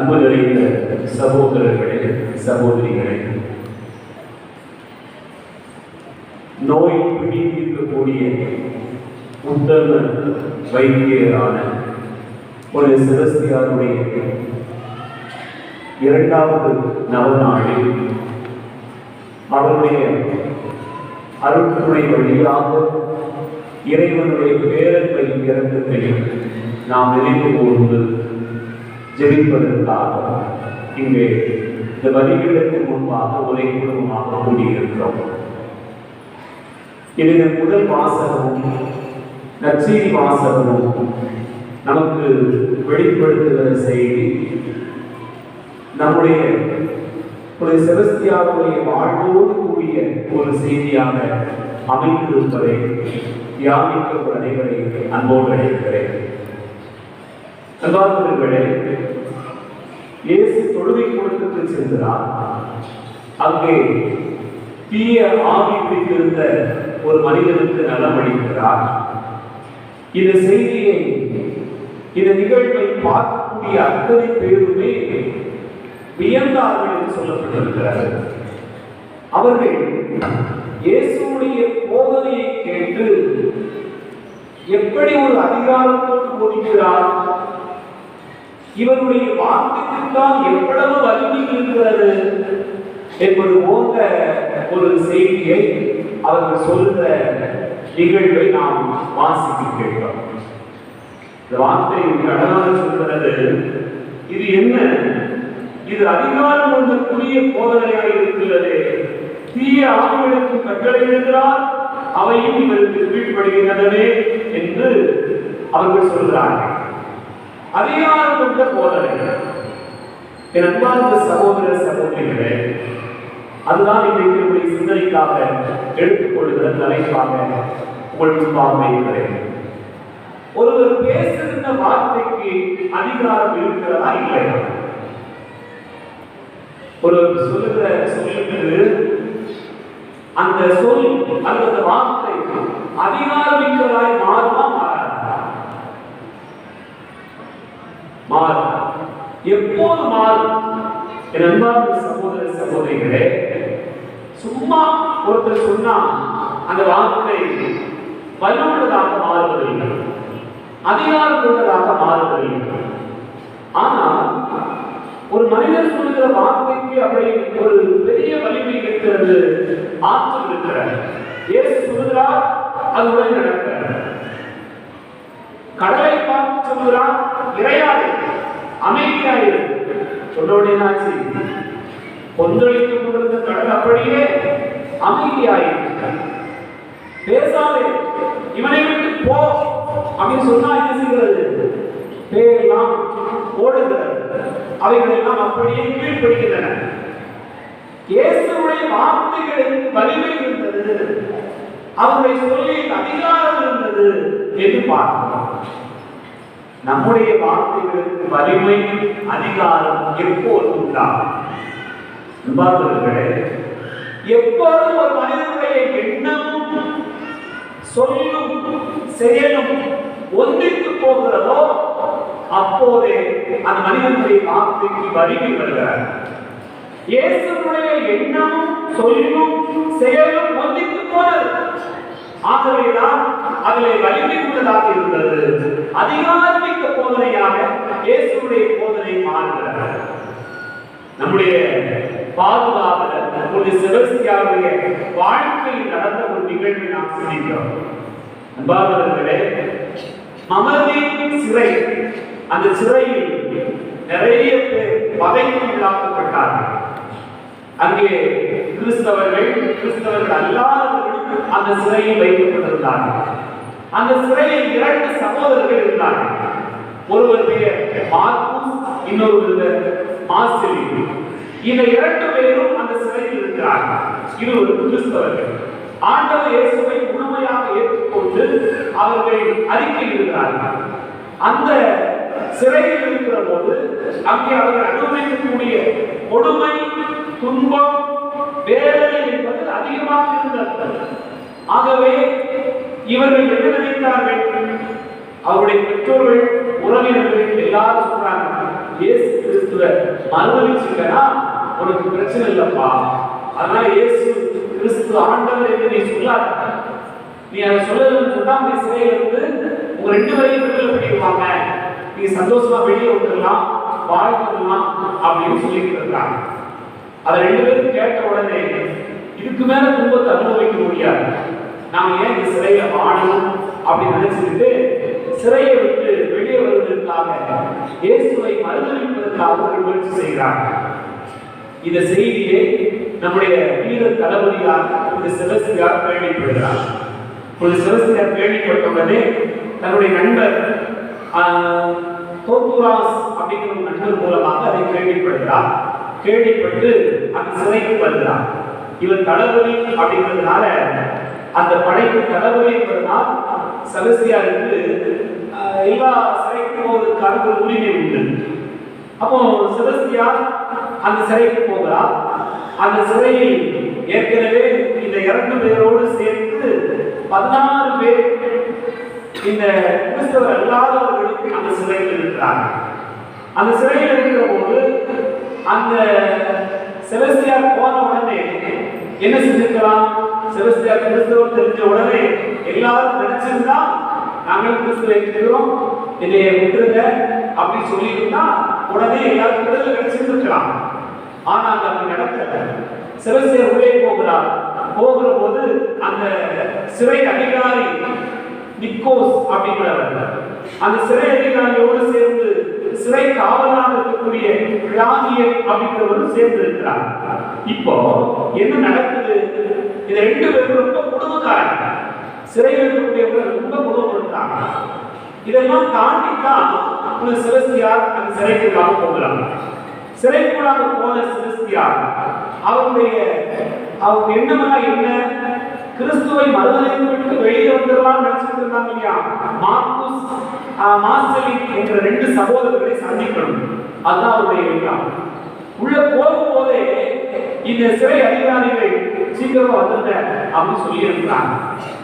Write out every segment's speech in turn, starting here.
அன்பு நிறைந்த சகோதரர்களே, சகோதரிகளே, நோய் பிடித்திருக்கக்கூடிய உத்தம வைத்தியரான ஒரு செபஸ்தியாருடைய 2வது நவநாளில் அவருடைய அருட்துறை வழியாக இறைவனுடைய பேரன்பை இறக்கத்தையும் நாம் நினைவு கூர்ந்து ஜெபிப்பதற்காக இங்கே இந்த பலிபீடத்திற்கு முன்பாக ஒரே குடும்பமாக கூடியிருக்கிறோம். இதன் முதல் வாசகமும் நற்செய்தி வாசகமும் நமக்கு வெளிப்படுத்துகிற செய்தி நம்முடைய ஒரு செபஸ்தியாருடைய வாழ்வோடு கூடிய ஒரு செய்தியாக அமைந்திருப்பதை தியானிக்க ஒரு அனைவரை அன்போடு அழைக்கிறேன். அன்பார்ந்தவர்களே, இயேசு தொழுகை கூடத்துக்கு சென்றார். அங்கே தீய ஆவி பிடித்திருந்த ஒரு மனிதனுக்கு நலம் அளிக்கிறார். இந்த செய்தியை, இந்த நிகழ்வை பார்க்கக்கூடிய அத்தனை பேருமே வியந்தார்கள் என்று சொல்லப்பட்டிருக்கிறார்கள். அவர்கள் இயேசுடைய போதனையை கேட்டு எப்படி ஒரு அதிகாரத்தோடு போதிக்கிறார், இவருடைய வார்த்தைக்குத்தான் எவ்வளவு வலிமை இருக்கிறது என்பது போன்ற ஒரு செய்தியை அவர்கள் சொல்கிற நிகழ்வை நாம் வாசிக்க கேட்டோம். இந்த வார்த்தை அழகாக சொல்கிறது, இது என்ன, இது அதிகாரம் ஒன்றுக்குரிய போதனையாக இருக்கிறது. தீய ஆவிகளுக்கு கட்டளை எழுதுகிறார், அவையும் இவருக்கு கீழ்ப்படுகின்றனவே என்று அவர்கள் சொல்கிறார்கள். அதிகாரம் கொண்ட போதனை. என் அன்பார்ந்த சகோதர சகோதரிகளே, அதுதான் இன்றைக்கு சிந்தனைக்காக எடுத்துக்கொள்கிற தலைப்பாக உங்கள் முன்பாக இருக்கிறேன். ஒருவர் பேசுகின்ற வார்த்தைக்கு அதிகாரம் இருக்கிறதா இல்லையா? ஒரு சொல்லுகிற சொல்லுக்கு அந்த சொல் அல்லது வார்த்தை அதிகாரமிக்கதாய் மாறுமா மாறாதா? மாறும். எப்போது மாறும்? என் அன்பார்ந்த சகோதர சகோதரிகளே, சும்மா ஒருத்தர் சொன்னா அந்த வார்த்தை வலுவுள்ளதாக மாறுவதில்லை, அதிகாரம் கொண்டதாக மாறுவதில்லை. ஆனால் ஒரு மனிதர் சொல்லுகிற வார்த்தைக்கு அப்படி ஒரு பெரிய வலிமை இருக்கிறது, ஆற்றல் இருக்கிறது. இயேசு சொல்லுகிறார், அது உடனே நடக்கிறது. கடலை பார்த்து சொல்லுகிறார், இறையாதே, அமைதியாயிரு. சொல்றோட என்னாச்சு? கொந்தளித்துக் கொண்டிருந்த கடல் அப்படியே அமைதியாயிரு. பேசாதே, இவனை விட்டு போ அப்படின்னு சொன்னா என்ன செய்கிறது? பேரெல்லாம் ஓடுகிறது, அவைகளெல்லாம் அப்படியே கீழ்ப்படுகின்றன. இயேசுடைய வார்த்தைகளுக்கு வலிமை இருந்தது, அவருடைய சொல்லில் அதிகாரம் இருந்தது என்று பார்க்கிறோம். நம்முடைய வார்த்தைகளுக்கு வலிமை, அதிகாரம் எப்போது உண்டாகும்? எப்போது ஒரு மனிதனுடைய எண்ணமும் சொல்லும் செயலும் ஒன்றித்து போகிறதோ அப்போதே அந்த மனிதனுடைய வார்த்தைக்கு வலிமை வருகிறார். இயேசுடைய எண்ணமும் சொல்லும் செயலும் ஒன்றித்து போனது, ஆகவேதான் அதிலே வலிமை உள்ளதாக இருந்தது. அதிகாரமிக்க போதனையாக இயேசுடைய போதனை மாறுகிறது. நம்முடைய பாதுகாவலர் நம்முடைய செபஸ்தியாருடைய வாழ்க்கையில் நடந்த ஒரு நிகழ்வை நாம் சிந்திக்கிறோம். அன்பார்ந்தவர்களே, மமதியின் சிறை, அந்த சிறையில் நிறைய பேர் பகைக்கு உள்ளாக்கப்பட்டார்கள். அங்கே கிறிஸ்தவர்கள் அல்லாதவர்கள் அந்த சிறையில் வைக்கப்பட்டிருந்தார்கள். அந்த சிறையில் 2 சகோதரர்கள் இருந்தார்கள். ஒருவர் பெயர் மார்க்குஸ், இன்னொரு மார்சிலி. இந்த 2 பேரும் அந்த சிறையில் இருக்கிறார்கள். இருவரும் கிறிஸ்தவர்கள். ஆண்டவர் இயேசுவை முழுமையாக ஏற்றுக்கொண்டு அவர்கள் அறிக்கையிடுகிறார்கள். அந்த சிறையில் இருக்கிற போது அங்கே அவர்கள் அனுபவிக்கக்கூடிய கொடுமை, துன்பம், வேதனை என்பது அதிகமாக இருந்தது. ஆகவே இவர்கள் என்ன நினைத்தார்கள்? அவருடைய பெற்றோர்கள், உறவினர்கள் எல்லாரும் சொல்றாங்க, இயேசு கிறிஸ்துவை மறுதலிச்சுட்டா உனக்கு பிரச்சனை இல்லப்பா, அதனால இயேசு கிறிஸ்து ஆண்டவர் என்று நீ சொல்லாத. நீ அதை சொல்லலன்னு சொன்னா நீ சிறையில இருந்து உங்க 2 பேரையும் விடுதலை பண்ணிடுவாங்க, நீங்க சந்தோஷமா வெளியே வந்துடலாம், வாழ்ந்துடலாம் அப்படின்னு சொல்லிட்டு இருக்காங்க. அதை 2 பேரும் கேட்ட உடனே இதுக்கு மேல துன்பத்தை அனுபவிக்க முடியாது, நாம ஏன் இந்த சிறையில வாழணும் அப்படின்னு நினைச்சுக்கிட்டு சிறையை விட்டு வெளியே வருவதற்காக இயேசுவை மறுதலிப்பதற்காக ஒரு முயற்சி செய்கிறார். இந்த செய்தியை நம்முடைய வீர தளபதியாக செபஸ்தியார் கேள்விப்படுகிறார். செபஸ்தியார் கேள்விப்பட்ட உடனே தன்னுடைய நண்பர் தோத்துராஸ் அப்படிங்கிற ஒரு நண்பர் மூலமாக அதை கேள்விப்படுகிறார். கேள்விப்பட்டு அந்த சிறைக்கு வருகிறார். இவர் தளபதி அப்படிங்கிறதுனால அந்த படைக்கு தளபதி என்பதனால் செபஸ்தியாருக்கு எல்லா சிறைக்கு போவதற்கான ஒரு உரிமை உண்டு. அப்போ செபஸ்தியார் அந்த சிறைக்கு போகிறார். அந்த சிறையில் ஏற்கனவே இந்த 2 பேரோடு சேர்த்து 16 பேர் இந்த கிறிஸ்தவர் அல்லாதவர்களுக்கு அந்த சிறையில் இருக்கிறார்கள். அந்த சிறையில் இருக்கிற போது அந்த செபஸ்தியார் போன உடனே என்ன செஞ்சிருக்கலாம்? செபஸ்தியார் கிறிஸ்தவர் தெரிஞ்ச உடனே எல்லாரும் நினைச்சிருந்தா நாங்கள் கிறிஸ்துவை ஏற்றுக்கிறோம், இதை விட்டுருங்க அப்படின்னு சொல்லியிருந்தா உடனே எல்லாரும் விடுதலை கிடைச்சிருக்கலாம். ஆனால் அப்படி நடக்கல. செபஸ்தியார் உள்ளே போகிறார். போகிற போது அந்த சிறை அதிகாரி நிக்கோஸ் அப்படிங்கிறவர் அந்த சிறை அதிகாரியோடு சேர்ந்து சிறை காவலாக இருக்கக்கூடிய பிளானியர் அப்படிங்கிறவரும் சேர்ந்து இருக்கிறார். இப்போ என்ன நடக்குது? இந்த 2 பேரும் ரொம்ப குடும்பக்காரங்க, சிறையில் இருக்கக்கூடியவர்கள் ரொம்ப குடும்பப்படுத்தாங்க. இதெல்லாம் தாண்டித்தான் செபஸ்தியார் அந்த சிறைக்குள்ளாக போகிறாங்க. சிறைக்குள்ளாக போன செபஸ்தியார் அவருடைய எண்ணமெல்லாம் என்ன? கிறிஸ்துவை மறுதலித்து வெளியே வந்துடலாம் நினைச்சிட்டு இருந்தாங்க இல்லையா? மார்க்குஸ் மார்செலின் என்ற 2 சகோதரர்களை சந்திக்கணும், அதுதான் அவருடைய எண்ணம். உள்ள போகும்போதே இந்த சிறை அதிகாரிகள் சீக்கிரமா வந்துட்ட அப்படின்னு சொல்லி இருக்கிறாங்க.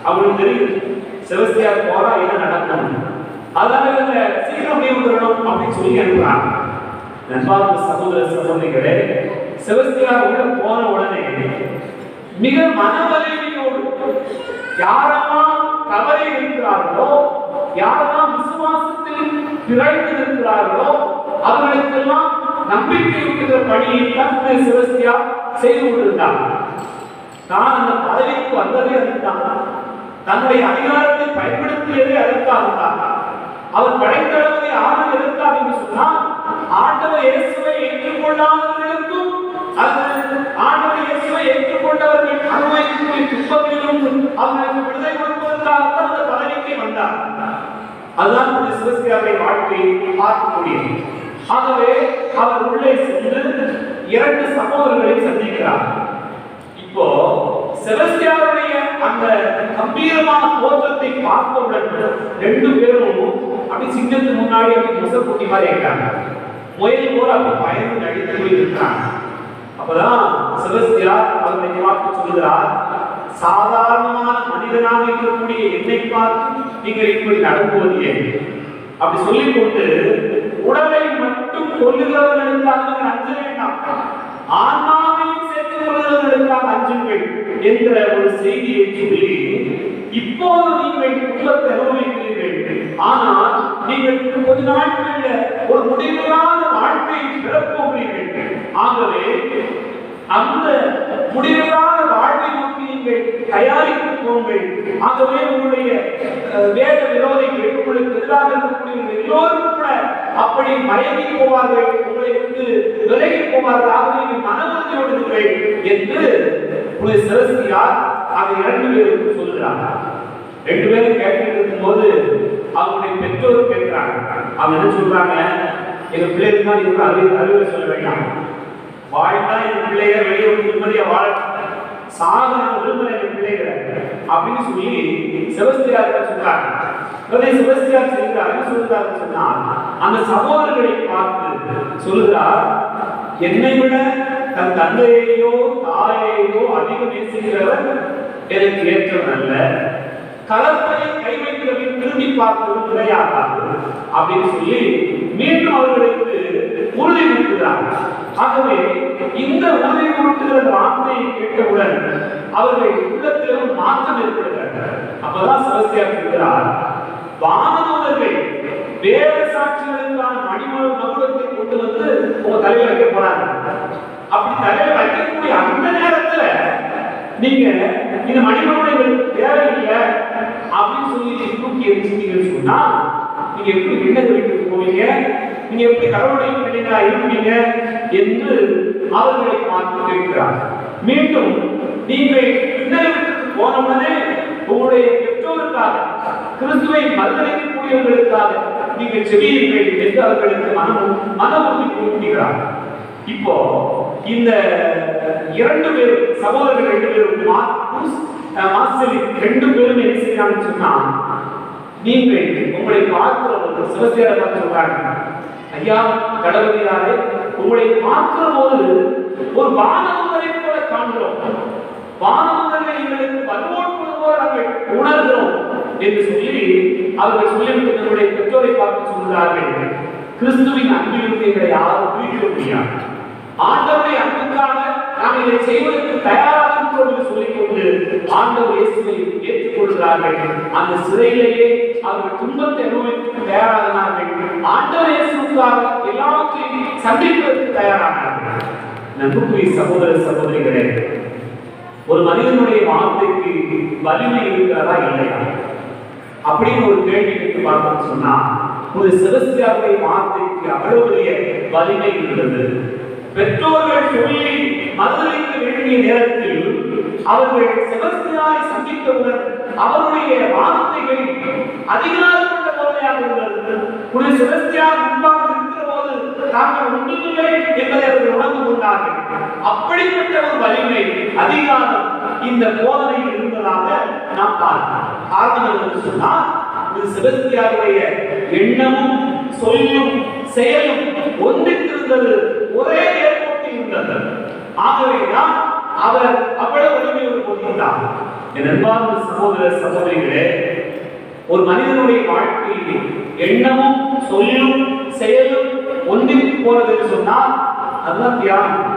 அவங்களுக்கு தெரியும் செபஸ்தியார் போறா என்ன நடக்கும், அதனால சீக்கிரம் வெளியே வந்துடணும் அப்படின்னு சொல்லி அனுப்புறாங்க. நண்பார்ந்த சகோதர சகோதரிகளே, செபஸ்தியார் உள்ள போன உடனே மிக மனவலிமையோடு யாரெல்லாம் தவறி இருக்கிறார்களோ, யாரெல்லாம் விசுவாசத்தில் பிழைத்து இருக்கிறார்களோ அவர்களுக்கெல்லாம் நம்பிக்கை ஊட்டுகிற பணியை தன்னுடைய செபஸ்தியார் செய்து கொண்டிருந்தார். தான் அந்த பதவிக்கு வந்ததே அதுதான், தன்னுடைய அதிகாரத்தை பயன்படுத்தியதே அதற்காக. அவர் படைத்தளபதி ஆனது எதற்காக என்று சொன்னால், ஆண்டவர் இயேசுவை ஏற்றுக்கொள்ளாதவர்களுக்கும் ஆண்டவர் இயேசுவை ஏற்றுக்கொண்டவர்கள் அனுபவிக்கக்கூடிய துன்பங்களிலும் அவர்களுக்கு விடுதலை கொடுப்பதற்காகத்தான் அந்த பதவிக்கு வந்தார். அதுதான் செபஸ்தியாருடைய வாழ்க்கையை பார்க்கக்கூடியது. ஆகவே அவர் உள்ளே சென்று 2 சகோதரர்களை சந்திக்கிறார். இப்போ செபஸ்தியாருடைய அந்த கம்பீரமான தோற்றத்தை பார்த்தவுடன் 2 பேரும் அப்படி சிங்கத்துக்கு முன்னாடி அப்படி முசக்கூட்டி மாதிரி இருக்காங்க, முயல் போல அப்படி பயந்து நடித்து போய் இருக்கிறாங்க. அப்பதான் செபஸ்தியார் அவர்களை பார்த்து சொல்கிறார், சாதாரணமான மனிதனாக இருக்கக்கூடிய என்னை பார்த்து நீங்கள் இப்படி நடக்குவது ஏன்? அப்படி சொல்லிக் கொண்டு உடலை மட்டும் கொல்லுகிறவர்களுக்காக அஞ்ச வேண்டாம், ஆன்மாவையும் சேர்த்துக் கொள்ளுகிறவர்களுக்காக அஞ்சுங்கள் என்ற ஒரு செய்தியை சொல்லி, இப்போது நீங்கள் துன்பத்தை அனுபவிக்கிறீர்கள், ஆனால் நீங்கள் கொஞ்ச நாட்களில் ஒரு முடிவில்லாத வாழ்க்கையை பெறப்போகிறீர்கள். ஆகவே அந்த முடிவில்லாத வாழ்வை நோக்கி நீங்கள் தயாரித்துக் போங்கள். ஆகவே உங்களுடைய வேத விரோதிகள், உங்களுக்கு எதிராக இருக்கக்கூடிய எல்லோரும் கூட அப்படி மயங்கி போவார்கள், உங்களை விட்டு விலகி போவார்கள். ஆகவே நீங்கள் மனமுறுதியோடு இருங்கள் என்று செபஸ்தியார் அதை 2 பேருக்கு சொல்கிறார். 2 பேரும் கேட்டுட்டு இருக்கும் போது அவங்களுடைய பெற்றோர் கேட்கிறாங்க. அவங்க என்ன சொல்றாங்க? எங்க பிள்ளைக்கு தான் இவங்க அறிவுரை சொல்ல வேண்டாம், வாழ்ந்தா எங்க பிள்ளைகள் வெளியே ஒரு நிம்மதியா வாழ, சாதன விரும்பல எங்க பிள்ளைகளை அப்படின்னு சொல்லி செபஸ்தியார் சொல்றாங்க. செபஸ்தியார் சொல்றாரு சொன்னா, அந்த சகோதரர்களை பார்த்து சொல்லுகிறார், என்னை விட தன் தந்தையையோ தாயையோ அதிகம் நேசிக்கிறவர் எனக்கு ஏற்றவர் அல்ல, கலப்பையை கை வைக்கிறவன் திரும்பி பார்ப்பது கிடையாது அப்படின்னு சொல்லி மீண்டும் அவர்களுக்கு உறுதிமூட்டுகிறார். ஆகவே இந்த உறுதிமூட்டுகிற வார்த்தையை கேட்டவுடன் அவர்கள் உள்ளத்தில் ஒரு மாற்றம் ஏற்படுகிறது. அப்பதான் செபஸ்தியார் சொல்கிறார், வானதூதர்கள் வேத சாட்சிகளுக்கான மகுடத்தை கொண்டு வந்து உங்க தலையில வைக்க போறாங்க. அப்படி தலையில வைக்கக்கூடிய அந்த நேரத்துல நீங்க இந்த மணிமகுடம் தேவையில்லை அப்படின்னு சொல்லி தூக்கி எரிச்சிட்டீங்கன்னு சொன்னா நீங்க எப்படி விண்ணக வீட்டுக்கு போவீங்க, நீங்க எப்படி கடவுளுடைய பிள்ளைகளா இருப்பீங்க என்று அவர்களை பார்த்து கேட்கிறார். மீண்டும் நீங்கள் விண்ணக வீட்டுக்கு போனவுடனே உங்களுடைய பெற்றோருக்காக, கிறிஸ்துவை மறுதளிக்கக்கூடியவர்களுக்காக நீங்கள் செவியுங்கள் என்று அவர்களுக்கு மன உறுதி கூட்டுகிறார். இப்போ இந்த இரண்டு பேரும் சகோதரர்கள் ரெண்டு பேரும் ரெண்டு பேரும் என்ன செய்யறாங்கன்னு சொன்னா, நீங்கள் உங்களை பார்க்கிறவர்கள் சிவசேர பார்த்து சொல்றாங்க, ஐயா கடவுளியாரே உங்களை பார்க்கிற போது ஒரு வானதூதரை போல காண்கிறோம், வானதூதரை எங்களுக்கு வலுவோட்டுவது போல நாங்கள் உணர்கிறோம் என்று சொல்லி அவர்கள் சொல்லிவிட்டு தன்னுடைய பெற்றோரை பார்த்து சொல்கிறார்கள், கிறிஸ்துவின் அன்பிலிருந்து எங்களை யாரும் பிரிக்க முடியாது. ஆண்டவருடைய அன்புக்காக நாம் இதை செய்வதற்கு தயாராக இருக்கிறோம் என்று சொல்லிக்கொண்டு ஆண்டவர் இயேசுவை ஏற்றுக்கொள்கிறார்கள். அந்த சிறையிலேயே அவர்கள் துன்பத்தை அனுபவிக்க தயாரானார்கள். ஆண்டவர் இயேசுக்காக எல்லாவற்றையும் சந்திப்பதற்கு தயாரானார்கள். நண்புக்குரிய சகோதர சகோதரிகளே, ஒரு மனிதனுடைய வார்த்தைக்கு வலிமை இருக்கிறதா இல்லையா அப்படின்னு ஒரு கேள்வி கேட்டு பார்க்கணும்னு சொன்னா, ஒரு செபஸ்தியாருடைய வார்த்தைக்கு அவ்வளவு பெரிய வலிமை இருந்தது. பெற்றோர்கள் சொல்லி மறுதளிக்க வேண்டிய நேரத்தில் அவர்கள் செபஸ்தியாரை சந்தித்தவுடன் அவருடைய வார்த்தைகள் அதிகாரம் கொண்ட போதையாக இருந்தது. ஒரு செபஸ்தியார் முன்பாக இருக்கிற போது தாங்கள் ஒன்றுமில்லை என்பதை அவர்கள் உணர்ந்து கொண்டார்கள். அப்படிப்பட்ட ஒரு வலிமை அதிகாரம் இந்த போதனையில் இருந்ததாக நாம் பார்க்கிறோம். காரணம் என்று சொன்னால், ஒரு செபஸ்தியாருடைய எண்ணமும் சொல்லும் செயலும் ஒன்றித்திருந்தது, ஒரே ஏற்போட்டில் இருந்தது. ஆகவேதான் அவர் அவ்வளவு வலிமையோடு போதித்தார். என் அன்பார்ந்த சகோதர சகோதரிகளே, ஒரு மனிதனுடைய வாழ்க்கையில் எண்ணமும் சொல்லும் செயலும் ஒன்றித்து போனது சொன்னால் அதுதான் தியானம்,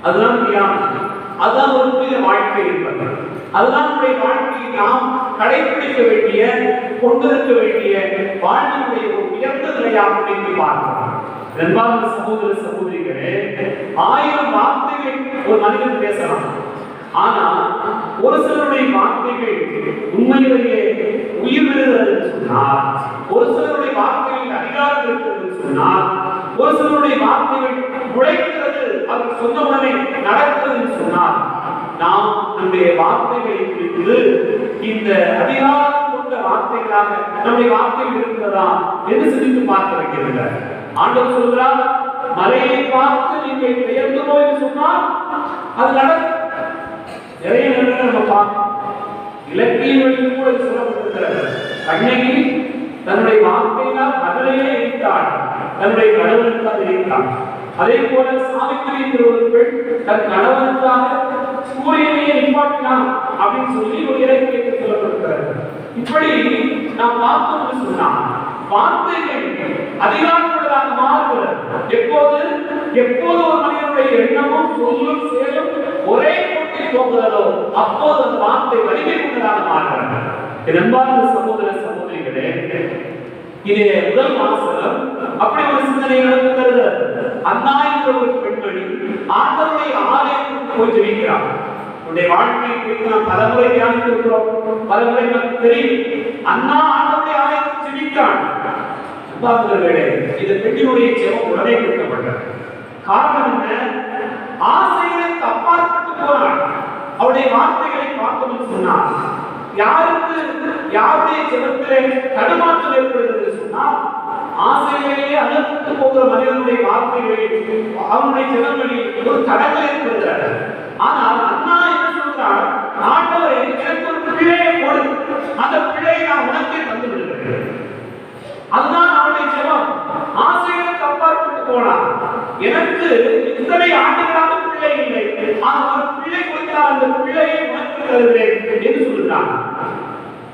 அதுதான் தியானம், அதுதான் ஒரு புதிய வாழ்க்கை என்பது. அதுதான் நம்முடைய வாழ்க்கையை நாம் கடைபிடிக்க வேண்டிய, கொண்டிருக்க வேண்டிய வாழ்வினுடைய ஒரு உயர்ந்த நிலையாக நினைத்து பார்க்கிறோம். அன்பார்ந்த சகோதர சகோதரிகளே, 1000 வார்த்தைகள் ஒரு மனிதன் பேசலாம். ஆனா ஒரு சிலருடைய வார்த்தைகள் உண்மையிலேயே உயிர் பெறுகிறது சொன்னால், ஒரு சிலருடைய வார்த்தைகள் அதிகாரம் இருக்கிறது சொன்னால், ஒரு சிலருடைய வார்த்தைகள் உழைக்கிறது, அது சொன்ன உடனே நடக்கிறது சொன்னால், நாம் நம்முடைய வார்த்தைகளை குறித்து இந்த அதிகாரம் கொண்ட வார்த்தைகளாக நம்முடைய வார்த்தைகள் இருக்கிறதா என்று சிந்தித்து பார்க்க வைக்கிறது. ஆண்டவர் சொல்கிறார், மலையை பார்த்து நீங்கள் பெயர்ந்து போய் சொன்னால் அது நடக்கும். நிறைய நம்ம பார்க்கணும். இலக்கியங்களில் கூட சொல்லப்பட்டிருக்கிறது. கண்ணகி தன்னுடைய வார்த்தையினால் மகளையே எரித்தாள், தன்னுடைய கடவுளுக்காக எரித்தாள். அதே போல சாவித்திரி என்ற ஒரு பெண் தன் கணவனுக்காக சூரியனையே நிப்பாட்டினான் அப்படின்னு சொல்லி ஒரு இலக்கியத்தில் சொல்லப்பட்டிருக்கிறது. இப்படி நாம் பார்த்தோம்னு சொன்னால் வார்த்தைகள் அதிகாரமுள்ளதாக மாறுகிறது. எப்போது ஒரு மனிதனுடைய எண்ணமும் சொல்லும் செயலும் ஒரே போட்டில் போகிறதோ அப்போது அந்த வார்த்தை வலிமை கொண்டதாக மாறுகிறது. அன்பார்ந்த சகோதர சகோதரிகளே, இதே முதல் வாசகம் அப்படி ஒரு சிந்தனை நடக்கிறது. அண்ணா என்ற ஒரு பெண்மணி ஆண்டவருடைய ஆலயத்துக்கு போய் ஜெபிக்கிறார். உன்னுடைய வாழ்க்கையை குறித்து நாம் பலமுறை தியானித்திருக்கிறோம், பலமுறை நமக்கு தெரியும். அண்ணா ஆண்டவருடைய ஆலயத்துக்கு ஜெபிக்கிறான். இந்த பெண்ணினுடைய ஜெபம் உடனே கொடுக்கப்பட்டது. காரணம் என்ன? ஆசைகளுக்கு அப்பாற்பட்டு போனான். அவருடைய வார்த்தைகளை பார்த்தோம்னு சொன்னால், யாருடைய ஜெபத்திலே தடுமாற்றம் ஏற்படுகிறது சொன்னால், ஆசைகளிலே அழுத்து போகிற மனிதனுடைய வார்த்தைகளில், அவனுடைய ஜெபங்களில் ஒரு தடங்கள் ஏற்படுகிறது. ஆனால் அண்ணா என்ன சொல்றார்? ஆண்டவரே, எனக்கு ஒரு பிழையை கொடு, அந்த பிழையை நான் உனக்கே தந்து விடுகிறேன். அதுதான் அவனுடைய ஜெபம். ஆசைகளுக்கு அப்பாற்பட்டு போனான். எனக்கு இத்தனை ஆண்டுகளாக பிள்ளை இல்லை, ஆனால் ஒரு பிள்ளை கொடுத்தால் அந்த பிள்ளையை உனக்கு தருகிறேன் என்று சொல்கிறான்.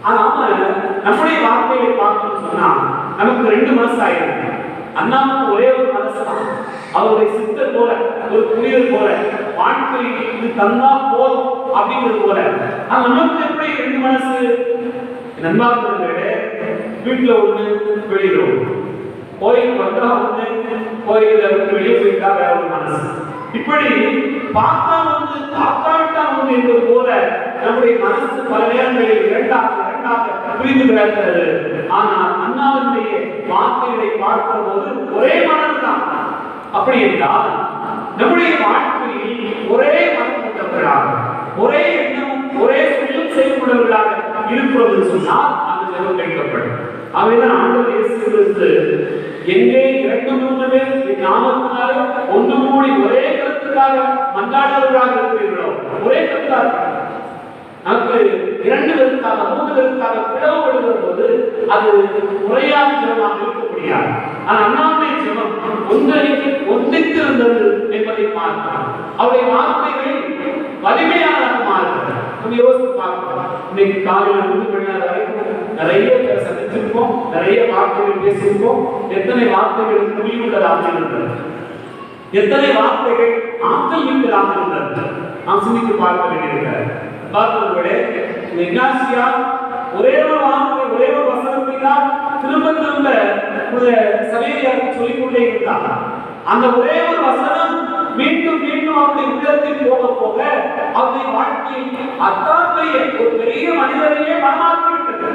அதனால நம்முடைய வார்த்தையை பார்க்கணும்னு சொன்னா நமக்கு 2 மாசம் ஆயிருக்கு. அண்ணாவுக்கு ஒரே ஒரு மனசு தான், அவருடைய சித்தர் போல, ஒரு புரியல் போல, வாழ்க்கை இது தந்தா போதும் அப்படிங்கிறது போல. ஆனா நமக்கு எப்படி ரெண்டு மனசு? நண்பார்களே, வீட்டுல ஒண்ணு, வெளியில ஒண்ணு, கோயில் வந்தா ஒண்ணு, கோயில விட்டு வெளியே போயிட்டா வேற ஒரு மனசு. இப்படி பார்த்தா ஒன்று பார்க்காவிட்டா ஒன்று என்பது போல நம்முடைய மனசு பல நேரங்களில் இரண்டாக புரிந்து கிடக்கிறது. ஆனால் அண்ணாவினுடைய வார்த்தைகளை பார்க்கிற போது ஒரே மனம் தான். அப்படி என்றால் நம்முடைய வாழ்க்கையில் ஒரே மனம் கொண்டவர்களாக, ஒரே எண்ணமும் ஒரே சொல்லும் செயல்படுவர்களாக இருக்கிறது சொன்னால் அந்த ஜெபம் கேட்கப்படும். அவைதான் ஆண்டவர் இயேசு கிறிஸ்து எங்கே 2-3 பேர் என் நாமத்தினாலே ஒன்று கூடி ஒரே கருத்துக்காக மன்றாடுவர்களாக இருக்கிறீர்களோ, ஒரே கருத்தாக நமக்கு 2 பேருக்காக 3 பேருக்காக பிளவுபடுகிற போது அது முறையான ஜெபமாக இருக்க முடியாது. ஆனால் அண்ணாவுடைய ஜெபம் ஒன்றித்து இருந்தது என்பதை பார்க்கலாம். அவருடைய வார்த்தைகள் வலிமையாக மாறுகிறது. நம்ம யோசித்து பார்க்கலாம். இன்னைக்கு காலையில் இருந்து பின்னர் வரைக்கும் நிறைய பேர் சந்திச்சிருக்கோம், நிறைய வார்த்தைகள் பேசியிருக்கோம். எத்தனை வார்த்தைகள் புரியுள்ளதாக இருந்தது, எத்தனை வார்த்தைகள் ஆற்றல் மிக்கதாக இருந்தது நாம் சிந்தித்து பார்க்க வேண்டியிருக்கிறது. பார்த்தவர்களே, இக்னாசியா ஒரே ஒரு வார்த்தை, ஒரே ஒரு வசனத்தை தான் திரும்ப திரும்ப சவேரியாருக்கு சொல்லிக்கொண்டே இருந்தார். அந்த ஒரே ஒரு வசனம் மீண்டும் மீண்டும் அவருடைய உள்ளத்தில் போக போக அவருடைய வாழ்க்கையில் அத்தகைய ஒரு பெரிய மனிதரையே மனமாற்றிவிட்டது.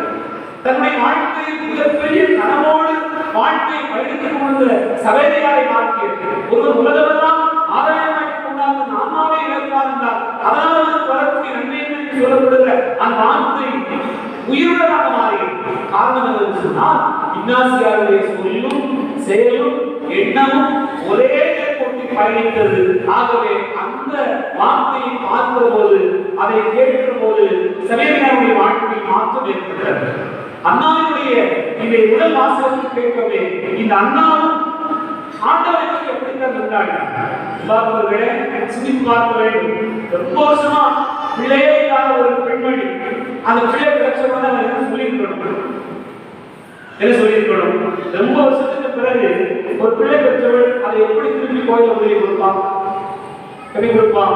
தன்னுடைய வாழ்க்கையில் மிகப்பெரிய கனவோடு வாழ்க்கையை பயணித்துக் கொண்ட சவேரியாரை மாற்றியது. ஒரு உலகமெல்லாம் ஆதாயமாக்கிக் கொண்டால் நாமாவே இழப்பார் என்றார். அதனால் வரக்கூடிய நன்மை என்று சொல்லப்படுகிற அந்த வார்த்தை உயிருடனாக மாறியது. காரணம் என்று சொன்னால் இக்னாசியாருடைய சொல்லும் செயலும் எண்ணமும் ஒரே நேர்கோட்டில் பயணித்தது. ஆகவே அந்த வார்த்தையை பார்க்கிற போது, அதை கேட்கிற போது சவேரியாருடைய வாழ்க்கையில் மாற்றம் ஏற்பட்டது. அண்ணாவினுடைய இந்த உடல் வாசகத்தை கேட்கவே இந்த அண்ணாவும் ஆண்டவருக்கு எப்படித்தான் இருந்தாங்க சிந்தித்து பார்க்க வேண்டும். ரொம்ப வருஷமா பிள்ளையே இல்லாத ஒரு பெண்மணி, அந்த பிள்ளை பிரச்சனை என்ன சொல்லியிருக்கணும், என்ன சொல்லியிருக்கணும்? ரொம்ப வருஷத்துக்கு பிறகு ஒரு பிள்ளை பெற்றவள் அதை எப்படி திரும்பி கோயில உதவி கொடுப்பான், எப்படி கொடுப்பான்?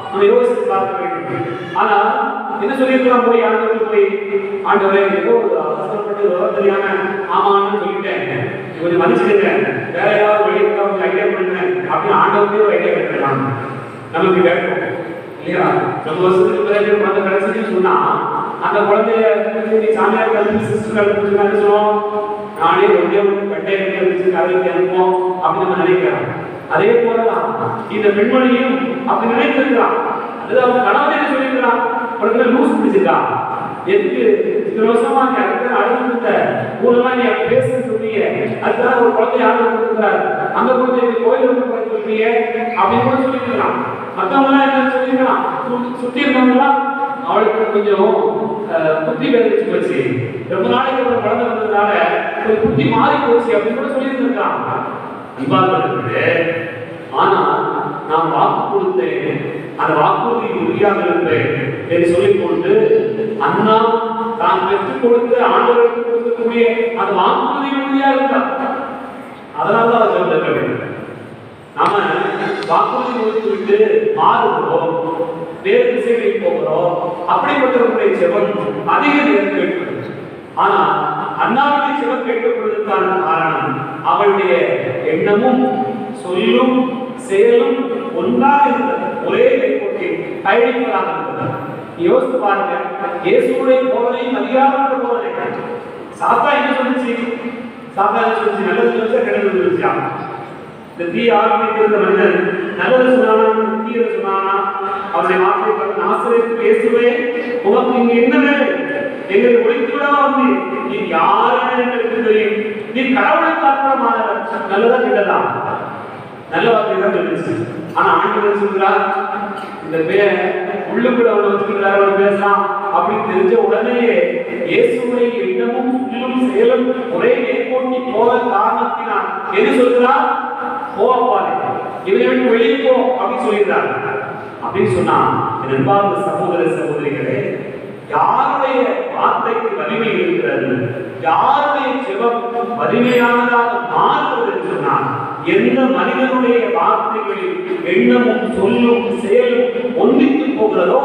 நம்ம யோசித்து பார்க்க வேண்டும். ஆனா என்ன சொல்லியிருக்கலாம்? போய் ஆண்டவருக்கு போய், ஆண்டவரே ஏதோ ஒரு அவசரப்பட்டு விவரம் தெரியாம ஆமான்னு சொல்லிட்டேன், கொஞ்சம் மன்னிச்சுடுங்க, வேற ஏதாவது வழி கொஞ்சம் ஐடியா பண்ணுங்க அப்படின்னு ஆண்டவருக்கே ஒரு ஐடியா கிடைக்கலாம். நமக்கு கேட்கும் இல்லையா? ரொம்ப வருஷத்துக்கு பிறகு அந்த கடைசின்னு சொன்னா அந்த குழந்தைய சாமியார் கல்வி சிஸ்டர் கல்வி சொல்லுவோம், நானே ஒன்றே ஒன்று கட்டையை வச்சு கல்விக்கு அனுப்போம் அப்படின்னு நம்ம நினைக்கிறோம். அதே போலதான் இந்த பெண்மணியும் அப்படி நினைத்திருக்கிறான். அது அவங்க கணவன் சொல்லியிருக்கிறான், உனக்கு லூஸ் பிடிச்சிருக்கான், எதுக்கு இத்தனை வருஷமா நீ அடுத்த ஊரெல்லாம் நீ பேசுன்னு சொல்லிய, அதுக்காக ஒரு குழந்தை ஆர்டர் கொடுத்துருக்கிறாரு, அந்த குழந்தை கோயிலுக்கு போய் சொல்லிய அப்படின்னு கூட சொல்லியிருக்கிறான். மற்றவங்களாம் என்ன சொல்லியிருக்கலாம், சுற்றி இருந்தவங்களாம் அவளுக்கு கொஞ்சம் புத்தி வேதனைச்சு போச்சு, ரொம்ப நாளைக்கு ஒரு குழந்தை வந்ததுனால ஒரு புத்தி மாறி போச்சு அப்படின்னு கூட சொல்லியிருந்திருக்கான். ஆனா நான் வாக்கு கொடுத்தேன், அந்த வாக்குறுதி உறுதியாக இருப்பேன் என்று சொல்லிக்கொண்டு அண்ணா தான் பெற்றுக் கொடுத்து ஆண்டவருக்கு கொடுக்கக்கூடிய அந்த வாக்குறுதி உறுதியாக இருந்தார். அதனால்தான் அதை சொல்ல வேண்டும். நாம வாக்குறுதி கொடுத்து விட்டு மாறுகிறோம், வேறு திசைகளில் போகிறோம், அப்படிப்பட்டவர்களுடைய ஜெபம் அதிக நேரம் கேட்கிறது. ஆனா அண்ணாவுடைய ஜெபம் கேட்கப்படுவதற்கான காரணம் அவளுடைய எண்ணமும் சொல்லும் செயலும் ஒன்றாக இருந்தது, ஒரே நேர்கோட்டில் பயணிப்பதாக இருந்தது. யோசித்து பாருங்க, இயேசுவுடைய போதனையும் அதிகாரமான போதனை. சாத்தா என்ன சொல்லுச்சு? சாத்தா என்ன சொல்லுச்சு? நல்லது சொல்லுச்சா கெட்டது சொல்லுச்சா? இந்த தீ ஆரம்பித்திருந்த மனிதன் நல்லது சொன்னானா தீயதை சொன்னானா? அவருடைய வார்த்தை பார்த்து நாசரேத்து இயேசுவே, உனக்கு இங்க என்ன வேலை? எங்களை ஒழித்து விடாம வந்து நீ யாருன்னு எங்களுக்கு தெரியும், நீ கடவுளுக்கு அர்ப்பணமானவர், நல்லதா கெட்டதா? நல்ல வார்த்தை தான் சொல்லிச்சு. ஆனா ஆண்டவர் சொல்கிறார், இந்த உள்ளுக்குள்ள அவனை வச்சுக்கிறார் பேசலாம் அப்படின்னு தெரிஞ்ச உடனே இயேசுடைய எண்ணமும் சொல்லும் செயலும் ஒரே நேர்கோட்டி போத காரணத்தினால் என்ன சொல்கிறார்? போவாரு இவரை விட்டு வெளியே போ அப்படின்னு சொல்லிடுறார். அப்படின்னு சொன்னா என் அன்பார்ந்த சகோதர சகோதரிகளே, யாருடைய வார்த்தைக்கு வலிமை இருக்கிறது. யாருடைய ஜெபம் வலிமையானதாக மாறுவது என்று சொன்னால், எந்த மனிதனுடைய வார்த்தைகளில் எண்ணமும் சொல்லும் செயலும் ஒன்றித்து போகிறதோ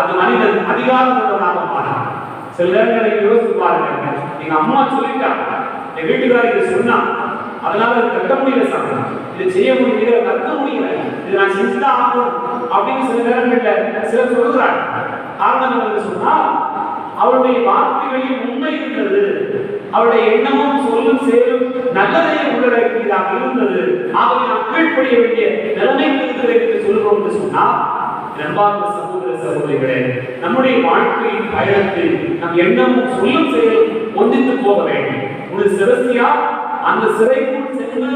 அந்த மனிதன் அதிகாரம் உள்ளவனாக மாறான். சில நேரங்களை யோசித்து பாருங்க. எங்க அம்மா சொல்லிட்டாங்க, என் வீட்டுக்காரர் இதை சொன்னா, அதனால அது கட்ட முடியல சார், இதை செய்ய முடியல, கற்க முடியல, இதை நான் செஞ்சுதான் ஆகணும் அப்படின்னு சில நேரங்கள்ல சிலர் சொல்லுகிறாங்க. காரணம் என்னன்னு சொன்னா, அவருடைய வார்த்தைகளில் உண்மை இருந்தது, அவருடைய எண்ணமும் சொல்லும் செயலும் நல்லதையே உள்ளடக்கியதாக இருந்தது. ஆகவே நாம் கீழ்ப்படிய வேண்டிய நிலைமைக்கு இருக்கிறது என்று சொல்கிறோம் என்று சொன்னால், அன்பார்ந்த சகோதர சகோதரிகளே, நம்முடைய வாழ்க்கையின் பயணத்தில் நம் எண்ணமும் சொல்லும் செயலும் ஒன்றித்து போக வேண்டும். ஒரு சிரசியா அந்த சிறைக்குள் சென்று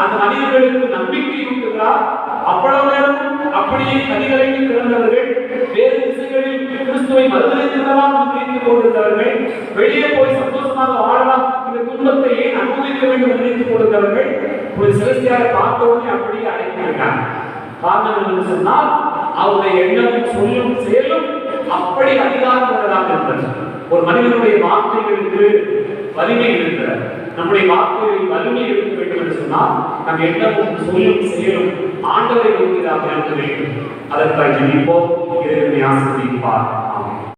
அந்த மனிதர்களுக்கு நம்பிக்கை ஊட்டுகிறார். அவ்வளவு நேரம் அப்படியே கனிகளைக்கு கிடந்தவர்கள், வேறு திசைகளில் கிறிஸ்துவை மறுதலித்துவிடலாம் என்று நினைத்துக் கொண்டிருந்தவர்கள், வெளியே போய் சந்தோஷமாக வாழலாம், இந்த துன்பத்தை ஏன் அனுபவிக்க வேண்டும் என்று நினைத்துக் கொண்டிருந்தவர்கள், ஒரு சிரசியாக பார்த்தோடனே அப்படியே அடைந்துவிட்டார். காரணம் என்று சொன்னால், அவருடைய எண்ணமும் சொல்லும் செயலும் அப்படி அதிகாரம் கொண்டதாக இருந்தது. ஒரு மனிதனுடைய வார்த்தைகளுக்கு வலிமை இருக்கிறது. நம்முடைய வார்த்தைகளில் வலிமை இருக்க வேண்டும் என்று சொன்னால், நம் எண்ணமும் சொல்லும் செயலும் ஆண்டவரை நோக்கியதாக இருக்க வேண்டும். அதற்காக ஜெபிப்போம். இறைவனை ஆசீர்வதிப்பார்.